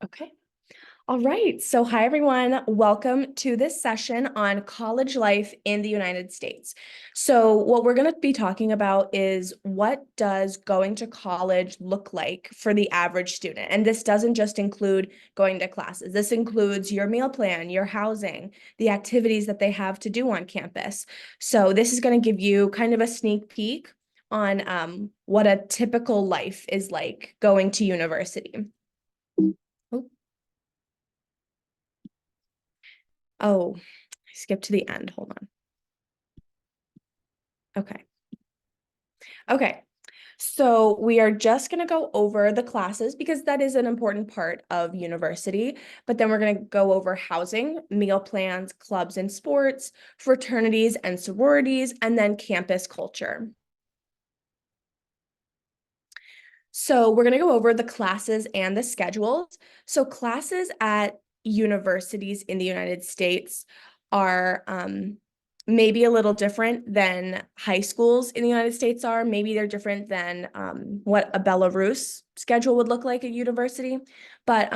Okay. All right. So, hi, everyone. Welcome to this session on college life in the United States. So, what we're going to be talking about is what does going to college look like for the average student? And this doesn't just include going to classes. This includes your meal plan, your housing, the activities that they have to do on campus. So, this is going to give you kind of a sneak peek on what a typical life is like going to university. Oh, I skipped to the end. Hold on. Okay. Okay. So we are just going to go over the classes because that is an important part of university. But then we're going to go over housing, meal plans, clubs and sports, fraternities and sororities, and then campus culture. So we're going to go over the classes and the schedules. So classes at universities in the United States are maybe a little different than high schools in the United States are. Maybe they're different than what a Belarus schedule would look like at university. But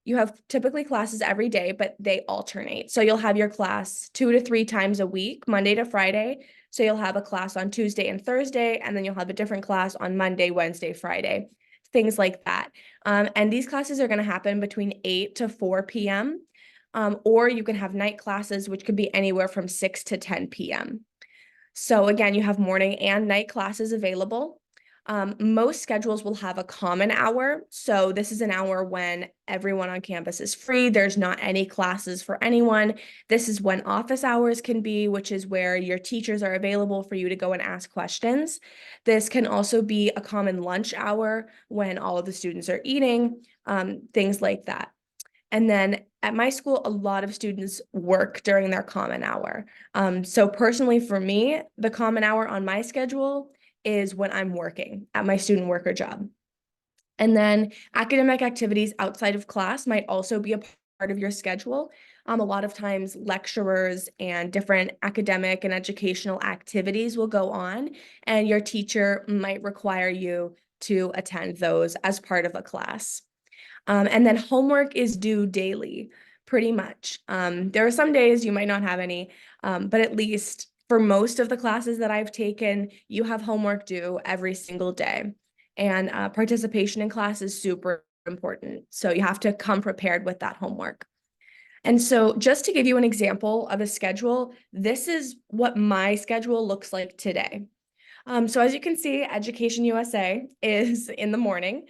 you have typically classes every day, but they alternate. So you'll have your class 2 to 3 times a week, Monday to Friday. So you'll have a class on Tuesday and Thursday, and then you'll have a different class on Monday, Wednesday, Friday, things like that. And these classes are going to happen between 8 to 4 p.m. Or you can have night classes, which could be anywhere from 6 to 10 p.m. So again, you have morning and night classes available. Most schedules will have a common hour. So this is an hour when everyone on campus is free. There's not any classes for anyone. This is when office hours can be, which is where your teachers are available for you to go and ask questions. This can also be a common lunch hour when all of the students are eating, things like that. And then at my school, a lot of students work during their common hour. So personally for me, the common hour on my schedule is when I'm working at my student worker job. And then academic activities outside of class might also be a part of your schedule. A lot of times lecturers and different academic and educational activities will go on, and your teacher might require you to attend those as part of a class. And then homework is due daily, pretty much. There are some days you might not have any, but at least for most of the classes that I've taken, you have homework due every single day. And participation in class is super important. So you have to come prepared with that homework. And so just to give you an example of a schedule, this is what my schedule looks like today. So as you can see, Education USA is in the morning.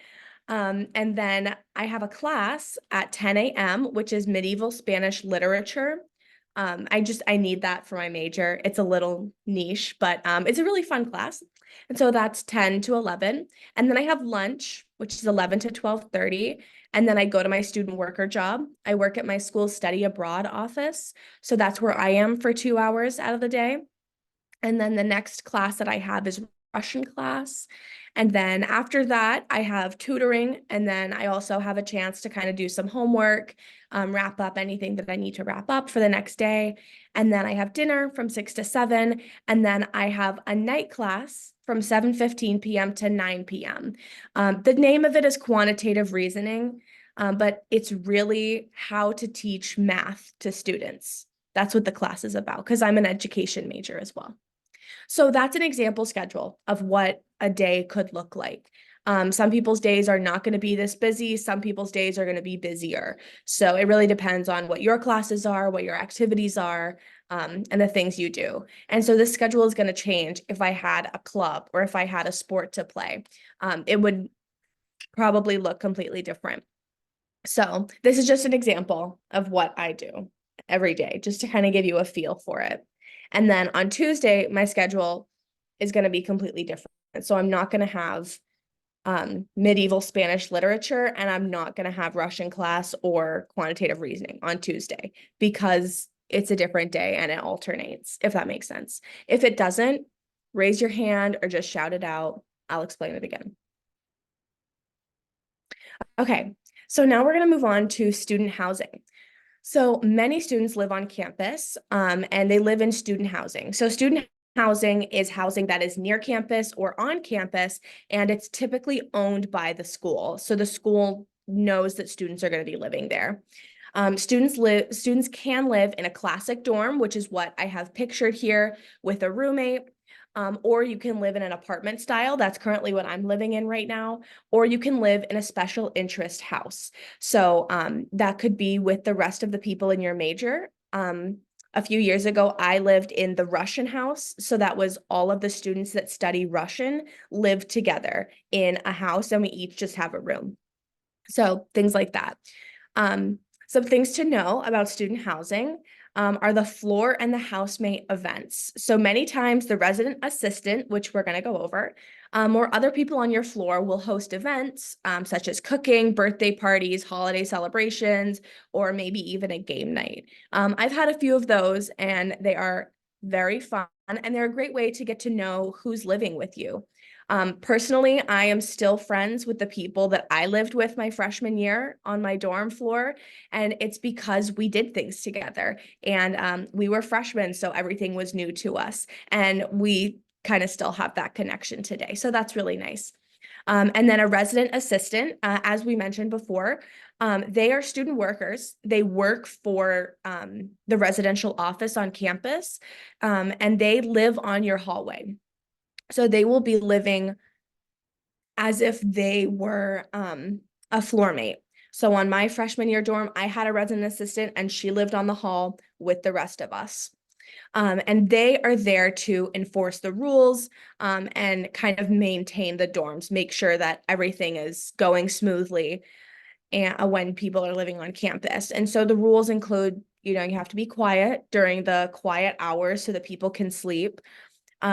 And then I have a class at 10 a.m., which is medieval Spanish literature. I need that for my major. It's a little niche, but it's a really fun class. And so that's 10 to 11. And then I have lunch, which is 11 to 12:30. And then I go to my student worker job. I work at my school's study abroad office. So that's where I am for 2 hours out of the day. And then the next class that I have is Russian class. And then after that, I have tutoring. And then I also have a chance to kind of do some homework, wrap up anything that I need to wrap up for the next day. And then I have dinner from 6 to 7. And then I have a night class from 7:15 p.m. to 9 p.m. The name of it is quantitative reasoning, but it's really how to teach math to students. That's what the class is about, because I'm an education major as well. So that's an example schedule of what a day could look like. Some people's days are not going to be this busy. Some people's days are going to be busier. So it really depends on what your classes are, what your activities are, and the things you do. And so this schedule is going to change if I had a club or if I had a sport to play. It would probably look completely different. So this is just an example of what I do every day, just to kind of give you a feel for it. And then on Tuesday, my schedule is going to be completely different. So I'm not going to have medieval Spanish literature, and I'm not going to have Russian class or quantitative reasoning on Tuesday because it's a different day and it alternates, if that makes sense. If it doesn't, raise your hand or just shout it out. I'll explain it again. Okay, so now we're going to move on to student housing. So many students live on campus, and they live in student housing. So student housing is housing that is near campus or on campus, and it's typically owned by the school. So the school knows that students are going to be living there. Students can live in a classic dorm, which is what I have pictured here with a roommate. Or you can live in an apartment style. That's currently what I'm living in right now. Or you can live in a special interest house. So that could be with the rest of the people in your major. A few years ago, I lived in the Russian house. So that was all of the students that study Russian lived together in a house, and we each just have a room. So things like that. Some things to know about student housing are the floor and the housemate events. So many times the resident assistant, which we're going to go over, or other people on your floor will host events such as cooking, birthday parties, holiday celebrations, or maybe even a game night. I've had a few of those, and they are very fun, and they're a great way to get to know who's living with you. Personally, I am still friends with the people that I lived with my freshman year on my dorm floor, and it's because we did things together, and we were freshmen, so everything was new to us, and we kind of still have that connection today. So that's really nice. And then a resident assistant, as we mentioned before, they are student workers. They work for the residential office on campus, and they live on your hallway. So they will be living as if they were a floor mate. So on my freshman year dorm, I had a resident assistant, and she lived on the hall with the rest of us. And they are there to enforce the rules and kind of maintain the dorms, make sure that everything is going smoothly and when people are living on campus. And so the rules include, you have to be quiet during the quiet hours so that people can sleep.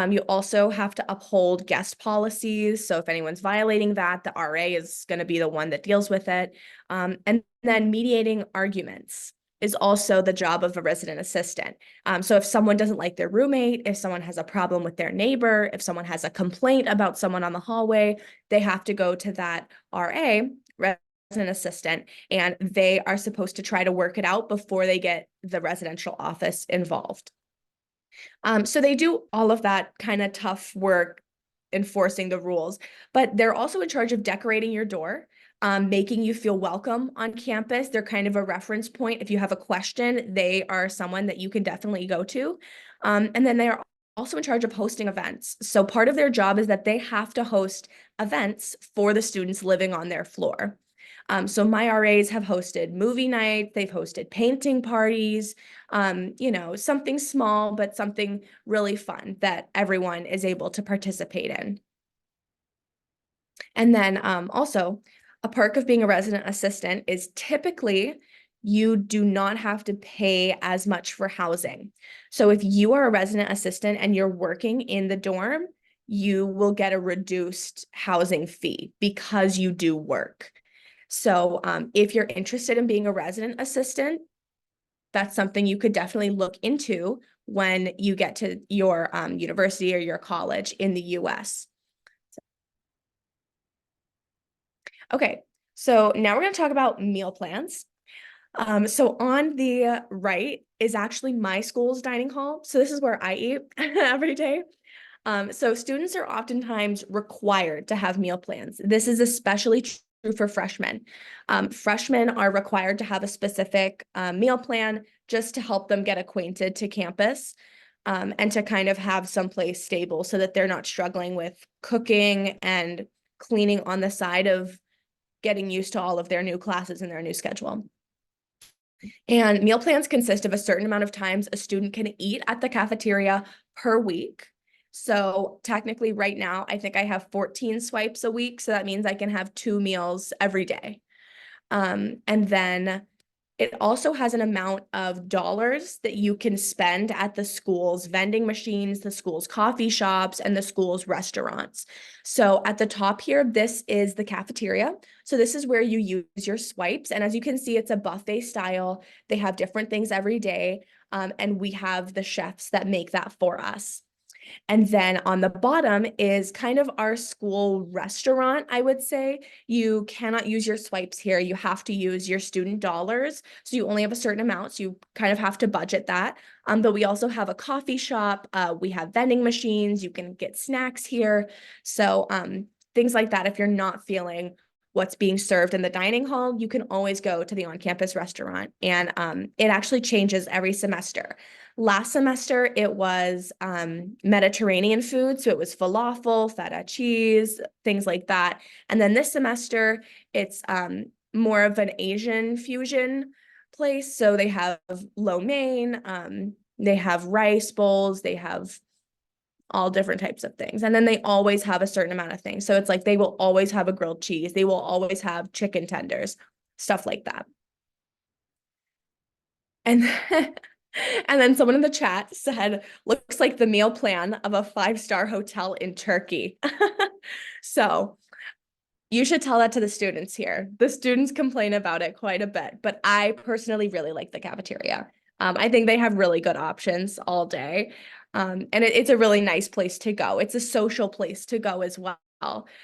You also have to uphold guest policies. So if anyone's violating that, the RA is going to be the one that deals with it. And then mediating arguments is also the job of a resident assistant. So if someone doesn't like their roommate, if someone has a problem with their neighbor, if someone has a complaint about someone on the hallway, they have to go to that RA, resident assistant, and they are supposed to try to work it out before they get the residential office involved. So they do all of that kind of tough work enforcing the rules, but they're also in charge of decorating your door, making you feel welcome on campus. They're kind of a reference point. If you have a question, they are someone that you can definitely go to. And then they are also in charge of hosting events. So part of their job is that they have to host events for the students living on their floor. So my RAs have hosted movie nights, they've hosted painting parties, something small, but something really fun that everyone is able to participate in. And then also, a perk of being a resident assistant is typically you do not have to pay as much for housing. So if you are a resident assistant and you're working in the dorm, you will get a reduced housing fee because you do work. So if you're interested in being a resident assistant, that's something you could definitely look into when you get to your university or your college in the US. Okay, so now we're going to talk about meal plans. So on the right is actually my school's dining hall. So this is where I eat every day. So students are oftentimes required to have meal plans. This is especially true for freshmen. Freshmen are required to have a specific meal plan just to help them get acquainted to campus and to kind of have someplace stable so that they're not struggling with cooking and cleaning on the side of getting used to all of their new classes and their new schedule. And meal plans consist of a certain amount of times a student can eat at the cafeteria per week. So technically right now, I think I have 14 swipes a week. So that means I can have 2 meals every day. And then it also has an amount of dollars that you can spend at the school's vending machines, the school's coffee shops, and the school's restaurants. So at the top here, this is the cafeteria. So this is where you use your swipes. And as you can see, it's a buffet style. They have different things every day. And we have the chefs that make that for us. And then on the bottom is kind of our school restaurant, I would say. You cannot use your swipes here. You have to use your student dollars. So you only have a certain amount. So you kind of have to budget that. But we also have a coffee shop. We have vending machines. You can get snacks here. So things like that if you're not feeling what's being served in the dining hall, you can always go to the on-campus restaurant. And it actually changes every semester. Last semester, it was Mediterranean food. So it was falafel, feta cheese, things like that. And then this semester, it's more of an Asian fusion place. So they have lo mein, they have rice bowls, they have all different types of things. And then they always have a certain amount of things. So it's like they will always have a grilled cheese. They will always have chicken tenders, stuff like that. And and then someone in the chat said, looks like the meal plan of a 5-star hotel in Turkey. So you should tell that to the students here. The students complain about it quite a bit, but I personally really like the cafeteria. I think they have really good options all day. And it's a really nice place to go. It's a social place to go as well.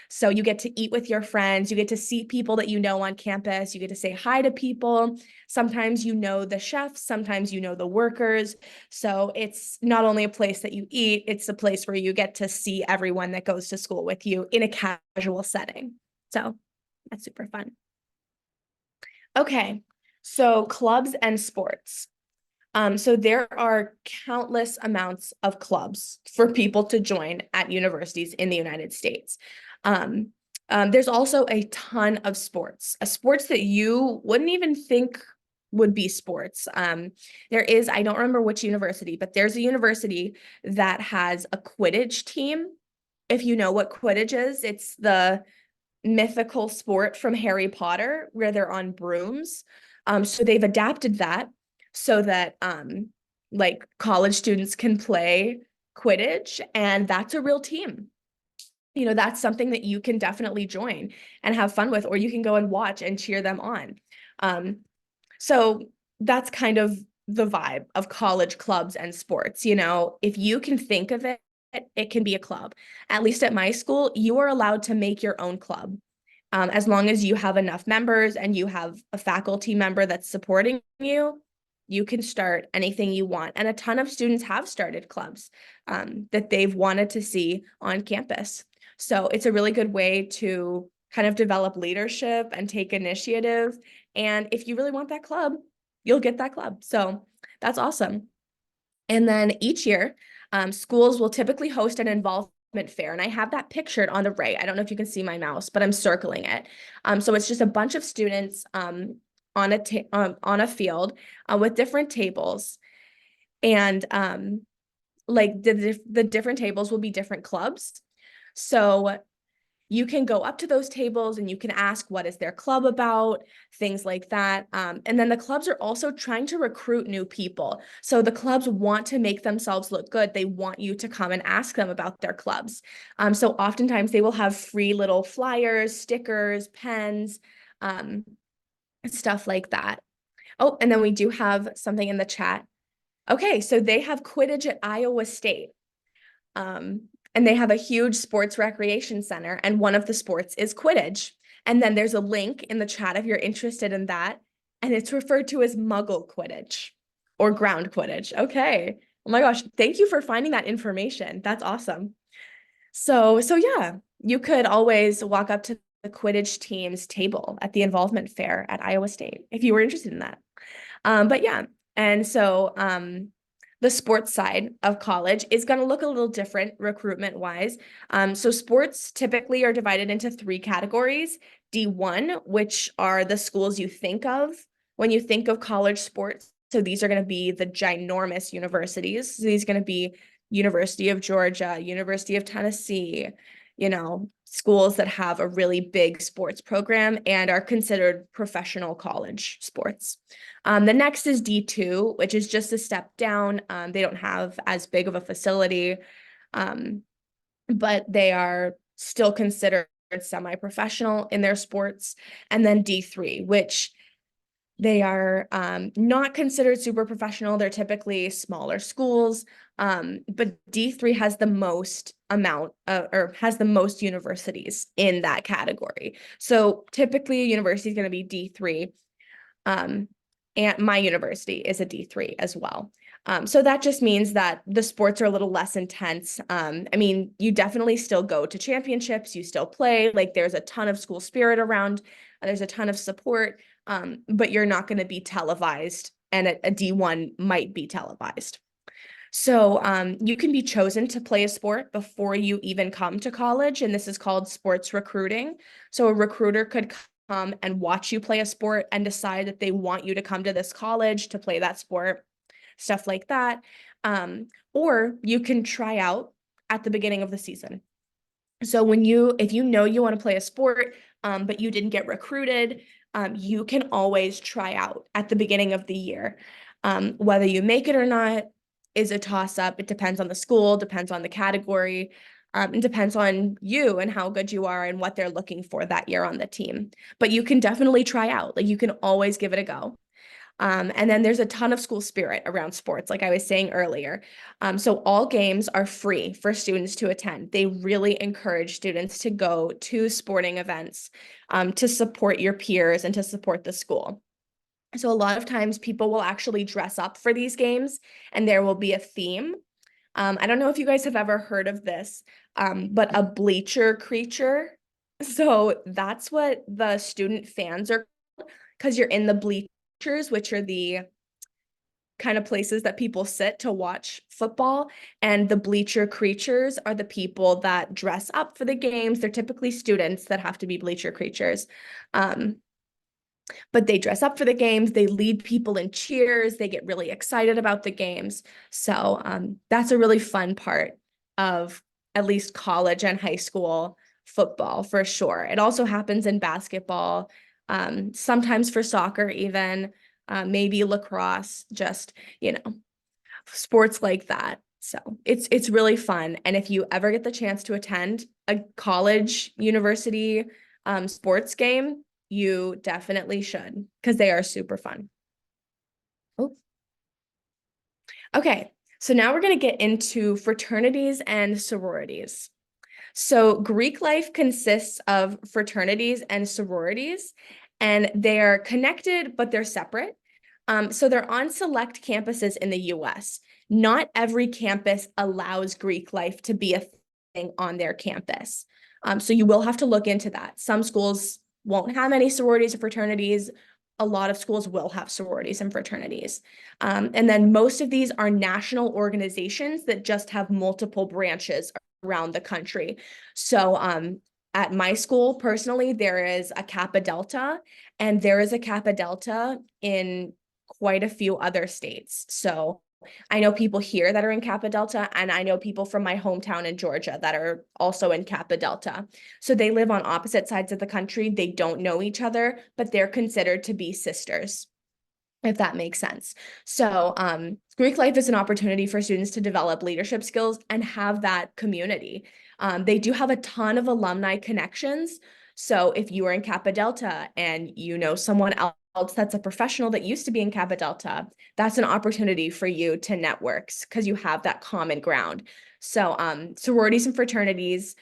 So you get to eat with your friends, you get to see people that you know on campus, you get to say hi to people. Sometimes you know the chefs, sometimes you know the workers. So it's not only a place that you eat, it's a place where you get to see everyone that goes to school with you in a casual setting. So that's super fun. Okay, so clubs and sports. So there are countless amounts of clubs for people to join at universities in the United States. There's also a ton of sports that you wouldn't even think would be sports. There is, I don't remember which university, but there's a university that has a Quidditch team. If you know what Quidditch is, it's the mythical sport from Harry Potter where they're on brooms. So they've adapted that so that like college students can play Quidditch, and that's a real team. You know, that's something that you can definitely join and have fun with, or you can go and watch and cheer them on. So that's kind of the vibe of college clubs and sports. You know, if you can think of it, it can be a club. At least at my school, you are allowed to make your own club. As long as you have enough members and you have a faculty member that's supporting you, you can start anything you want. And a ton of students have started clubs that they've wanted to see on campus. So it's a really good way to kind of develop leadership and take initiative. And if you really want that club, you'll get that club. So that's awesome. And then each year, schools will typically host an involvement fair. And I have that pictured on the right. I don't know if you can see my mouse, but I'm circling it. So it's just a bunch of students on a field with different tables. And like the different tables will be different clubs. So you can go up to those tables and you can ask, what is their club about? Things like that. And then the clubs are also trying to recruit new people. So the clubs want to make themselves look good. They want you to come and ask them about their clubs. So oftentimes they will have free little flyers, stickers, pens, stuff like that. Oh, and then we do have something in the chat. Okay, so they have Quidditch at Iowa State. And they have a huge sports recreation center, and one of the sports is Quidditch. And then there's a link in the chat if you're interested in that, and it's referred to as Muggle Quidditch or ground Quidditch. Okay. Oh my gosh, thank you for finding that information. That's awesome. So yeah, you could always walk up to the Quidditch team's table at the involvement fair at Iowa State if you were interested in that. But yeah, and so the sports side of college is going to look a little different recruitment wise. So sports typically are divided into 3 categories. D1, which are the schools you think of when you think of college sports. So these are going to be the ginormous universities. So these are going to be University of Georgia, University of Tennessee, you know, schools that have a really big sports program and are considered professional college sports. The next is D2, which is just a step down. They don't have as big of a facility, but they are still considered semi-professional in their sports. And then D3, which they are not considered super professional. They're typically smaller schools, but D3 has the most amount or has the most universities in that category. So typically a university is going to be D3. And my university is a D3 as well. So that just means that the sports are a little less intense. I mean, you definitely still go to championships, you still play, like there's a ton of school spirit around, there's a ton of support, but you're not going to be televised, and a D1 might be televised. So you can be chosen to play a sport before you even come to college, and this is called sports recruiting. So a recruiter could come and watch you play a sport and decide that they want you to come to this college to play that sport, stuff like that. Or you can try out at the beginning of the season. So if you know you want to play a sport, but you didn't get recruited, you can always try out at the beginning of the year. Whether you make it or not is a toss up. It depends on the school, depends on the category, and depends on you and how good you are and what they're looking for that year on the team. But you can definitely try out. Like you can always give it a go. And then there's a ton of school spirit around sports, like I was saying earlier. So all games are free for students to attend. They really encourage students to go to sporting events to support your peers and to support the school. So a lot of times people will actually dress up for these games and there will be a theme. I don't know if you guys have ever heard of this, but a bleacher creature. So that's what the student fans are, because you're in the bleachers, which are the kind of places that people sit to watch football. And the bleacher creatures are the people that dress up for the games. They're typically students that have to be bleacher creatures. But they dress up for the games, they lead people in cheers, they get really excited about the games. So that's a really fun part of at least college and high school football for sure. It also happens in basketball, sometimes for soccer even, maybe lacrosse, just, sports like that. So it's really fun. And if you ever get the chance to attend a college, university sports game, you definitely should, because they are super fun. Oh, okay. So now we're going to get into fraternities and sororities. So Greek life consists of fraternities and sororities, and they're connected, but they're separate. So they're on select campuses in the US. Not every campus allows Greek life to be a thing on their campus. So you will have to look into that. Some schools won't have any sororities or fraternities. A lot of schools will have sororities and fraternities. And then most of these are national organizations that just have multiple branches around the country. So at my school, personally, there is a Kappa Delta, and there is a Kappa Delta in quite a few other states. So I know people here that are in Kappa Delta, and I know people from my hometown in Georgia that are also in Kappa Delta. So they live on opposite sides of the country. They don't know each other, but they're considered to be sisters, if that makes sense. So Greek life is an opportunity for students to develop leadership skills and have that community. They do have a ton of alumni connections. So if you are in Kappa Delta and you know someone else that's a professional that used to be in Kappa Delta, that's an opportunity for you to network because you have that common ground. So sororities and fraternities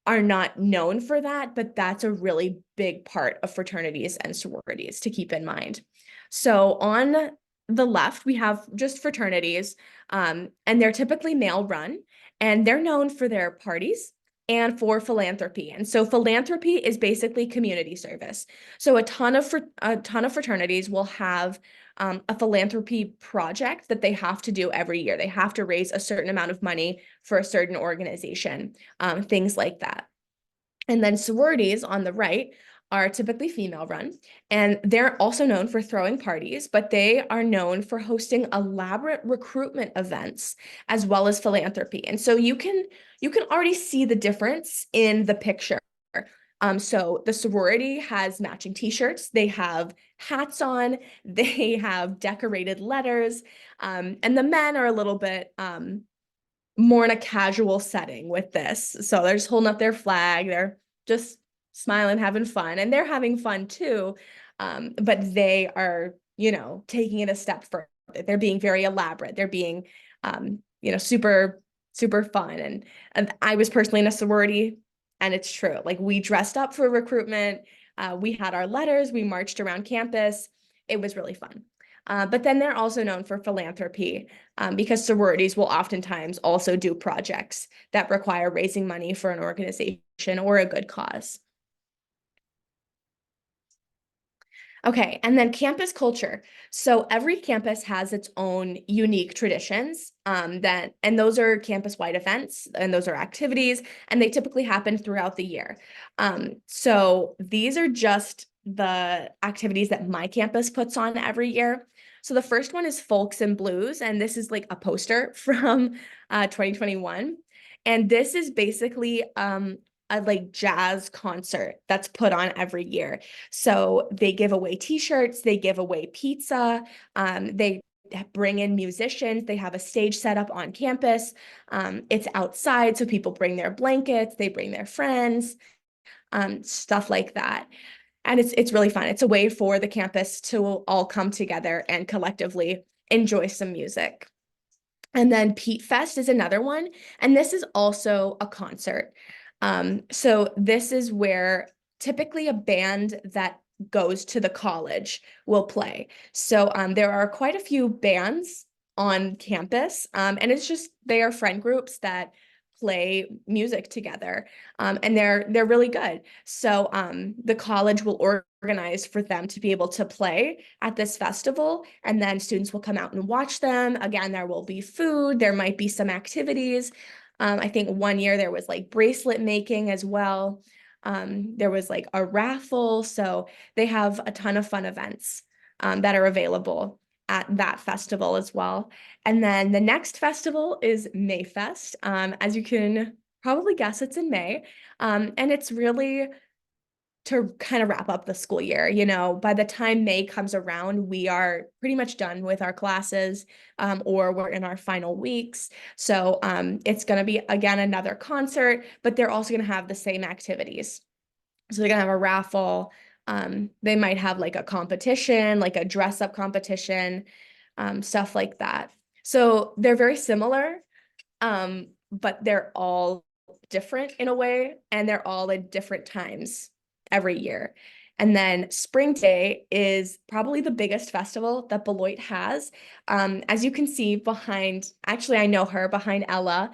are not known for that, but that's a really big part of fraternities and sororities to keep in mind. So on the left, we have just fraternities, and they're typically male run, and they're known for their parties and for philanthropy. And so philanthropy is basically community service. So a ton of fraternities will have a philanthropy project that they have to do every year. They have to raise a certain amount of money for a certain organization, things like that. And then sororities on the right are typically female run, and they're also known for throwing parties, but they are known for hosting elaborate recruitment events as well as philanthropy. And so you can already see the difference in the picture. So the sorority has matching t-shirts, they have hats on, they have decorated letters, and the men are a little bit more in a casual setting with this. So they're just holding up their flag, they're just smiling, having fun, and they're having fun too. But they are, taking it a step further. They're being very elaborate. They're being, super, super fun. And I was personally in a sorority, and it's true. Like we dressed up for recruitment. We had our letters. We marched around campus. It was really fun. But then they're also known for philanthropy because sororities will oftentimes also do projects that require raising money for an organization or a good cause. Okay, and then campus culture. So every campus has its own unique traditions and those are campus-wide events and those are activities and they typically happen throughout the year. So these are just the activities that my campus puts on every year. So the first one is Folks and Blues, and this is like a poster from 2021. And this is basically a like jazz concert that's put on every year. So they give away t-shirts, they give away pizza, they bring in musicians, they have a stage set up on campus. It's outside, so people bring their blankets, they bring their friends, stuff like that. And it's really fun. It's a way for the campus to all come together and collectively enjoy some music. And then Pete Fest is another one, and this is also a concert. So this is where typically a band that goes to the college will play. So there are quite a few bands on campus, and it's just they are friend groups that play music together, and they're really good. So the college will organize for them to be able to play at this festival, and then students will come out and watch them. Again, there will be food, there might be some activities. I think one year there was like bracelet making as well. There was like a raffle. So they have a ton of fun events that are available at that festival as well. And then the next festival is Mayfest. As you can probably guess, it's in May. And it's really to kind of wrap up the school year. You know, by the time May comes around, we are pretty much done with our classes, or we're in our final weeks. So it's going to be, again, another concert, but they're also going to have the same activities. So they're going to have a raffle. They might have like a competition, like a dress up competition, stuff like that. So they're very similar, but they're all different in a way, and they're all at different times every year. And then Spring Day is probably the biggest festival that Beloit has. As you can see behind, actually, I know her behind Ella.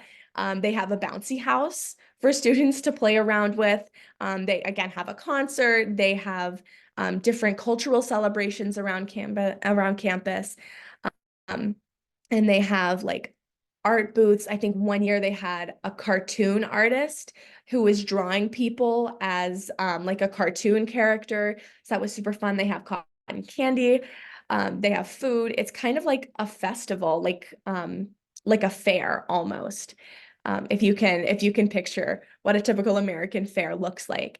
They have a bouncy house for students to play around with. They again have a concert. They have different cultural celebrations around campus. Um, and they have like art booths. I think one year they had a cartoon artist who was drawing people as like a cartoon character. So that was super fun. They have cotton candy. They have food. It's kind of like a festival, like a fair almost. If you can picture what a typical American fair looks like.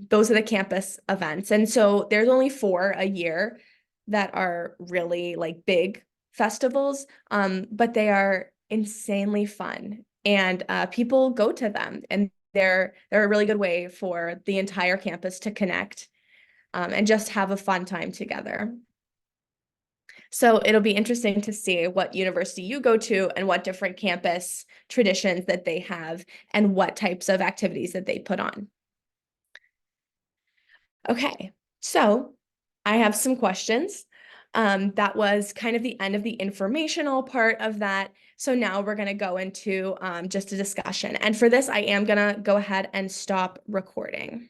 Those are the campus events. And so there's only 4 a year that are really like big festivals, but they are insanely fun, and people go to them, and they're a really good way for the entire campus to connect, and just have a fun time together. So it'll be interesting to see what university you go to and what different campus traditions that they have and what types of activities that they put on. Okay, so I have some questions. That was kind of the end of the informational part of that. So now we're going to go into just a discussion. And for this, I am going to go ahead and stop recording.